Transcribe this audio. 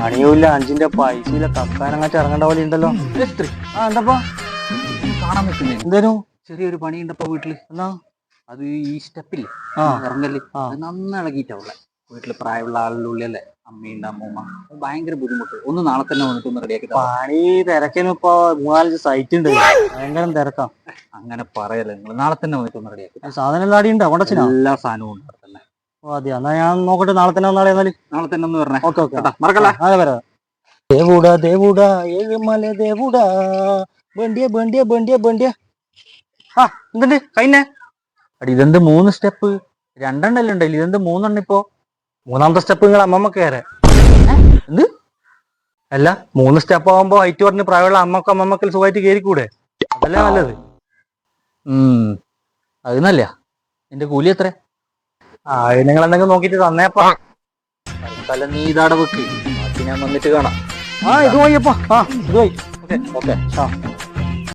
അണിയൂല്ല 5ന്റെ പൈസയില കക്കാനങ്ങാറ്റ് ഇറങ്ങേണ്ട പോലെ ഉണ്ടല്ലോ. എന്താപ്പാ കാണാൻ പറ്റുന്നേ? എന്തേനു ചെറിയൊരു പണിയുണ്ടപ്പോ വീട്ടില്. എന്നാ അത് ഈ സ്റ്റെപ്പില്ലേ ആ ഇറങ്ങല്, ആ അത് നന്ന ഇളകിയിട്ടാവുള്ള. വീട്ടില് പ്രായമുള്ള ആളുടെ ഉള്ളിലല്ലേ, അമ്മയുണ്ട് അമ്മൂമ്മ, ഭയങ്കര ബുദ്ധിമുട്ട്. ഒന്ന് നാളെ തന്നെ വന്നിട്ട് ഒന്ന് റെഡിയാക്കി തരാം. പണി തിരക്കിനും ഇപ്പൊ 3-5 സൈറ്റ് ഉണ്ട്, ഭയങ്കര തിരക്കാം. അങ്ങനെ പറയല്ലേ നിങ്ങൾ, നാളെ തന്നെ വന്നിട്ട് ഒന്ന് റെഡിയാക്കി തരാം. സാധനം എല്ലാം അടിയുണ്ടോ കൊണ്ടച്ചിനാ? എല്ലാ സാധനവും ഉണ്ട് അവിടെ തന്നെ. ഓ അതെയാ, എന്നാ ഞാൻ നോക്കട്ടെ നാളെ തന്നെ വന്നാളെ. എന്നാല് നാളെ തന്നെ ഒന്ന് പറഞ്ഞേ. ഓക്കെ ഓക്കെ കേട്ടാ, മറക്കല്ലേ. അതെ വരാം. ദേവുടാ ദേവുടാ ഏഴുമല ദേവുടാ ബണ്ടിയ ബണ്ടിയ ബണ്ടിയ ബണ്ടിയ. ആ എന്തുണ്ട് കഴിഞ്ഞ അടി ഇതെന്ത് 3 സ്റ്റെപ്പ്? 2 എണ്ണല്ലേ ഉണ്ടല്ലോ, ഇതെന്ത് 3 എണ്ണം ഇപ്പോ? 3ാമത്തെ സ്റ്റെപ്പ് നിങ്ങൾ അമ്മമ്മ കയറേ. എന്ത്? അല്ല 3 സ്റ്റെപ്പ് ആവുമ്പോ ഹൈറ്റ് പറഞ്ഞ് പ്രായമുള്ള അമ്മമ്മക്കൽ സുഖമായിട്ട് കയറിക്കൂടെ? അതല്ലേ നല്ലത്. അത് നല്ല. എന്റെ കൂലി എത്ര? ആ നിങ്ങൾ എന്തെങ്കിലും നോക്കിട്ട് തന്നേപ്പാ. തല നീ ഇതാടെ വെക്ക്, ബാക്കി ഞാൻ വന്നിട്ട് കാണാം. ആ ഇത് പോയപ്പാ. ആ ഇത് പോയി. ഓക്കെ. ആ